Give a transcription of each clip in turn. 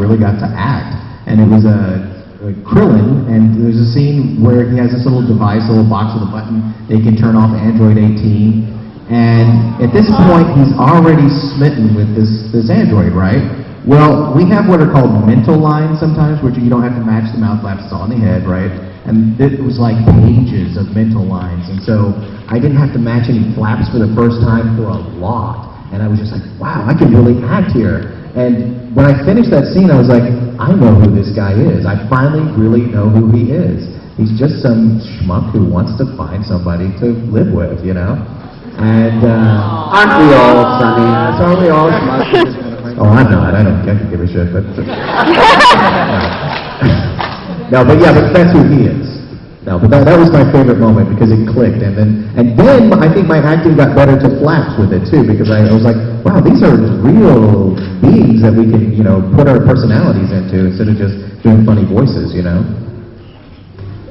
really got to act. And it was Krillin, and there's a scene where he has this little device, a little box with a button. They can turn off Android 18. And at this point, he's already smitten with this android, right? Well, we have what are called mental lines sometimes, which you don't have to match the mouth flaps, it's on the head, right? And it was like pages of mental lines, and so I didn't have to match any flaps for the first time for a lot. And I was just like, wow, I can really act here. And when I finished that scene, I was like, I know who this guy is. I finally really know who he is. He's just some schmuck who wants to find somebody to live with, you know? And aren't we all, Sonny? Aren't we all schmucks? Oh, I'm not. I don't give a shit. But no, but yeah, but that's who he is. No, but that was my favorite moment because it clicked, and then I think my acting got better to flaps with it too, because I was like, wow, these are real beings that we can, you know, put our personalities into instead of just doing funny voices, you know.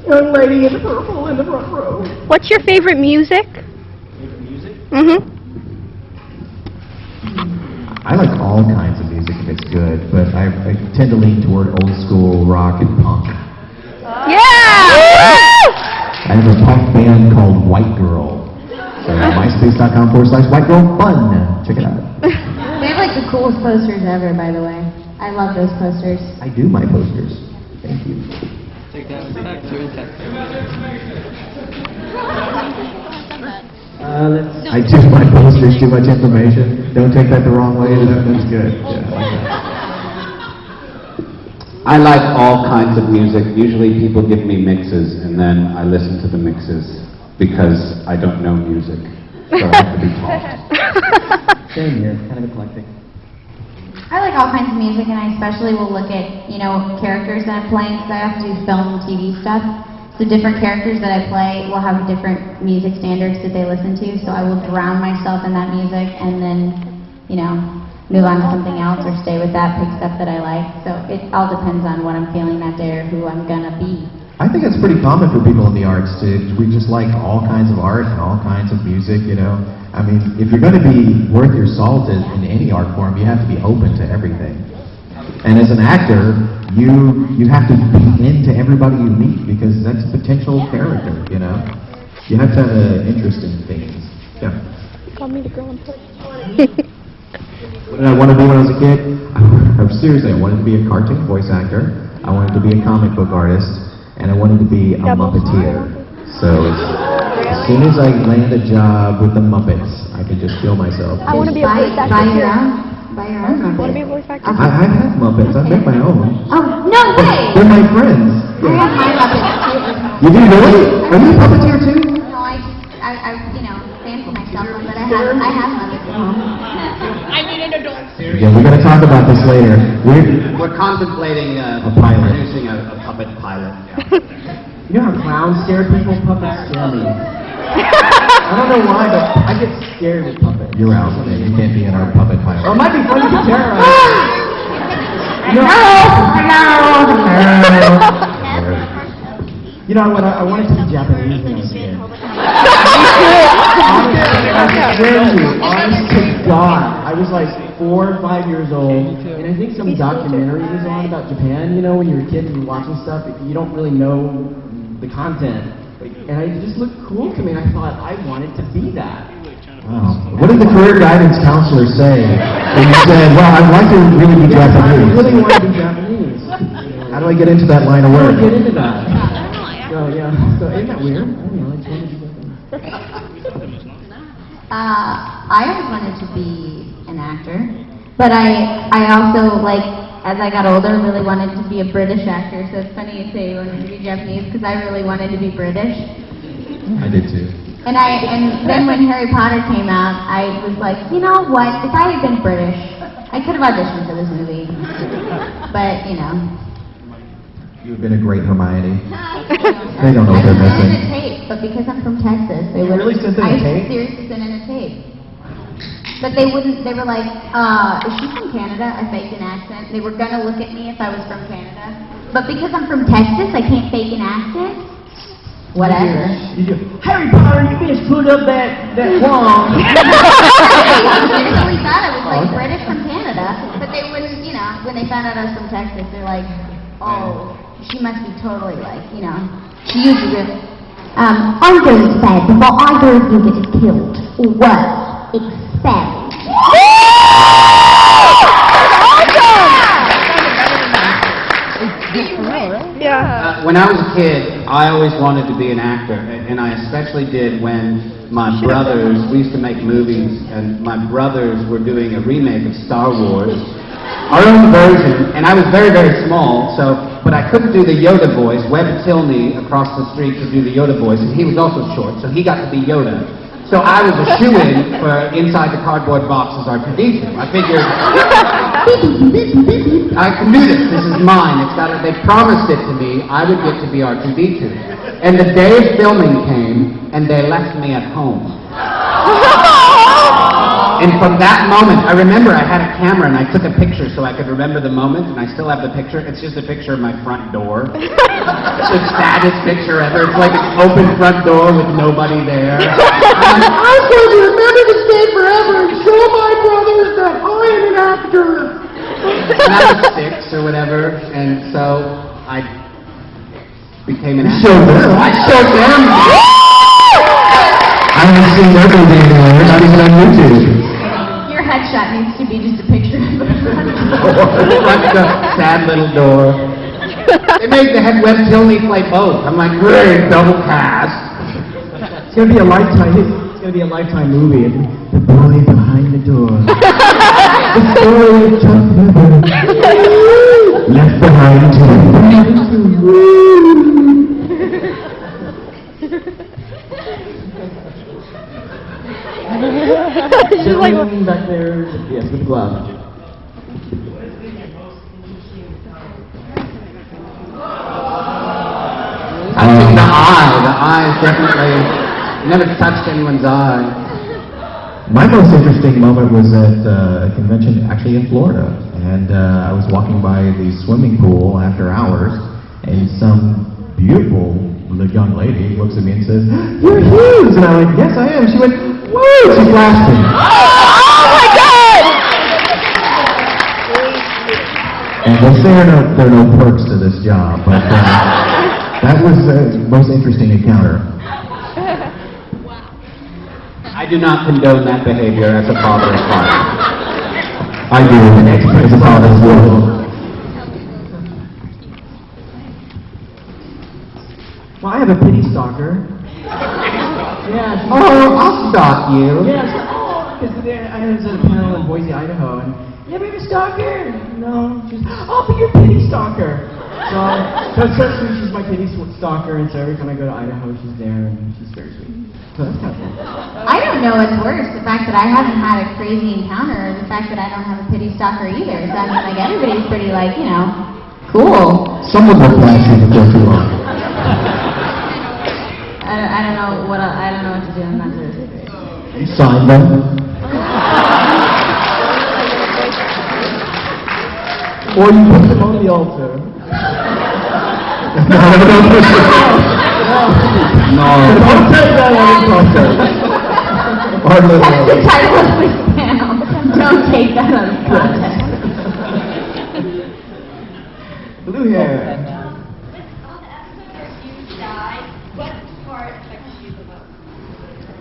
Young lady in purple in the front row. What's your favorite music? Favorite music? Mm-hmm. I like all kinds of music if it's good, but I tend to lean toward old school rock and punk. Yeah! I have a punk band called White Girl. So myspace.com/whitegirlfun. Check it out. They have like the coolest posters ever, by the way. I love those posters. I do my posters. Thank you. Take that back to it. I do my posters, too much information. Don't take that the wrong way. That's good. Yeah. I like all kinds of music. Usually people give me mixes, and then I listen to the mixes because I don't know music. So I have to be taught. Same here, kind of eclectic. I like all kinds of music, and I especially will look at, you know, characters that I'm playing, because I have to do film and TV stuff. So different characters that I play will have different music standards that they listen to, so I will drown myself in that music and then, you know, move on to something else or stay with that, pick stuff that I like. So it all depends on what I'm feeling that day or who I'm gonna be. I think it's pretty common for people in the arts we just like all kinds of art and all kinds of music, you know. I mean, if you're going to be worth your salt in any art form, you have to be open to everything. And as an actor, you have to be into everybody you meet because that's a potential character, you know. You have to have an interest in things. Yeah. Call me the girl in purple. What did I want to be when I was a kid? Seriously, I wanted to be a cartoon voice actor. I wanted to be a comic book artist. And I wanted to be a Muppeteer. So as soon as I land a job with the Muppets, I could just feel myself. I want to be a voice actor. Buy your own Muppets. I want to be a voice actor. I have Muppets. I make my own. Oh, no way! They're my friends. I have my Muppets. You do really? Are you a Puppeteer too? No, I you know, fancy myself, but I have Muppets at home. I need an adult. Yeah, we're going to talk about this later. We're contemplating a pilot. producing a puppet pilot. You know how clowns scare people? Puppets scare me. I don't know why, but I get scared with puppets. You're out. You can't be in our puppet pilot. Well, it might be funny to terrorize. You know what? I wanted to be Japanese when I was a kid. Honest to God, I was like 4 or 5 years old, and I think some documentary was on about Japan. You know, when you're a kid and you're watching stuff, you don't really know the content, and it just looked cool to me. And I thought I wanted to be that. Wow. What did the career guidance counselor say when you said, well, I'd like to really be Japanese? I really want to be Japanese. How do I get into that line of How work? do I get into that? So yeah, so isn't that weird? I don't know, I just wanted to be Japanese. I always wanted to be an actor, but I also, like, as I got older, really wanted to be a British actor. So it's funny you say you wanted to be Japanese, because I really wanted to be British. I did too. And then when Harry Potter came out, I was like, you know what? If I had been British, I could have auditioned for this movie. But you know. You've been a great Hermione. They don't know what they're I sent in missing. a tape, but because I'm from Texas, they You really sent in a tape? I seriously sent in a tape. But they wouldn't, they were like, is she from Canada? I faked an accent. They were gonna look at me if I was from Canada. But because I'm from Texas, I can't fake an accent. Whatever. You do. Harry Potter, you just pulled up that wall. I really thought I was like British from Canada, but they wouldn't, you know, when they found out I was from Texas, they're like, oh, she must be totally like, you know, she uses it. I'm going to bed before either of you get killed or worse, expelled. Yeah. When I was a kid, I always wanted to be an actor, and I especially did when my brothers, we used to make movies, and my brothers were doing a remake of Star Wars, our own version, and I was very, very small, but I couldn't do the Yoda voice. Webb Tilney across the street could do the Yoda voice, and he was also short, so he got to be Yoda. So I was a shoo-in for Inside the Cardboard Box as R2-D2. I figured, I can do this. This is mine. They promised it to me. I would get to be R2-D2. And the day of filming came, and they left me at home. And from that moment, I remember I had a camera and I took a picture so I could remember the moment, and I still have the picture. It's just a picture of my front door. It's the saddest picture ever. It's like an open front door with nobody there. I'm going to remember this day forever and show my brothers that I am an actor. And I was 6 or whatever, and so I became an actor. I showed them. I haven't seen everything there, not even on YouTube. Your headshot needs to be just a picture of the Like the sad little door. They made the head Webb Tilney play both. I'm like, great, double cast. It's gonna be a lifetime. It's gonna be a lifetime movie. The boy behind the door. The story of Chuck Miller. Left behind too. She's like, Gentleman back there, yes, with the glove. Touching the eye. The eye is definitely, never touched anyone's eye. My most interesting moment was at a convention actually in Florida, and I was walking by the swimming pool after hours, and some beautiful young lady looks at me and says, "You're huge!" And I went, "Yes, I am." She went, "Woo!" She flashed me. oh my God! And they say there are no perks to this job, but that was the most interesting encounter. I do not condone that behavior as a father of five. I do, as a father as well. Well, I have a pity stalker. Yeah. Oh, I'll stalk you. Yeah. Because I was at a panel in Boise, Idaho, and you have a stalker? No. She's, oh, but you're a pity stalker. So she's my pity stalker, and so every time I go to Idaho, she's there, and she's very sweet. So that's kind of cool. I don't know what's worse, the fact that I haven't had a crazy encounter, or the fact that I don't have a pity stalker either. So I mean, like, everybody's pretty, like, you know, cool. Someone will flash you before too long. I don't know what to do. I'm not sure. You signed them. Or you put them on the altar. No. Don't take that on the altar. That's the title of this panel. Don't take that out of context. Blue hair.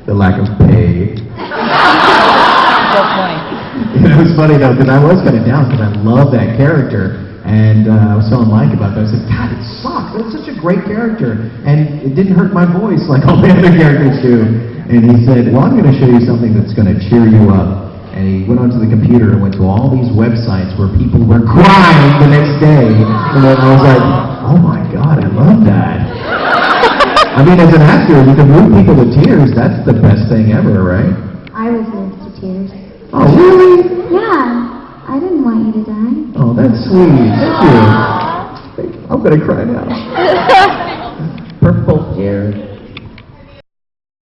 The lack of pay. It was funny though, because I was kind of down, because I love that character, and I was telling Mike about that. I said, God, it sucks. That's such a great character, and it didn't hurt my voice like all the other characters do. And he said, well, I'm going to show you something that's going to cheer you up. And he went onto the computer and went to all these websites where people were crying the next day. And then I was like, oh my God, I love that. I mean, as an actor, you can move people to tears. That's the best thing ever, right? I was moved to tears. Oh, really? Yeah, I didn't want you to die. Oh, that's sweet. Thank you. I'm going to cry now. Purple hair.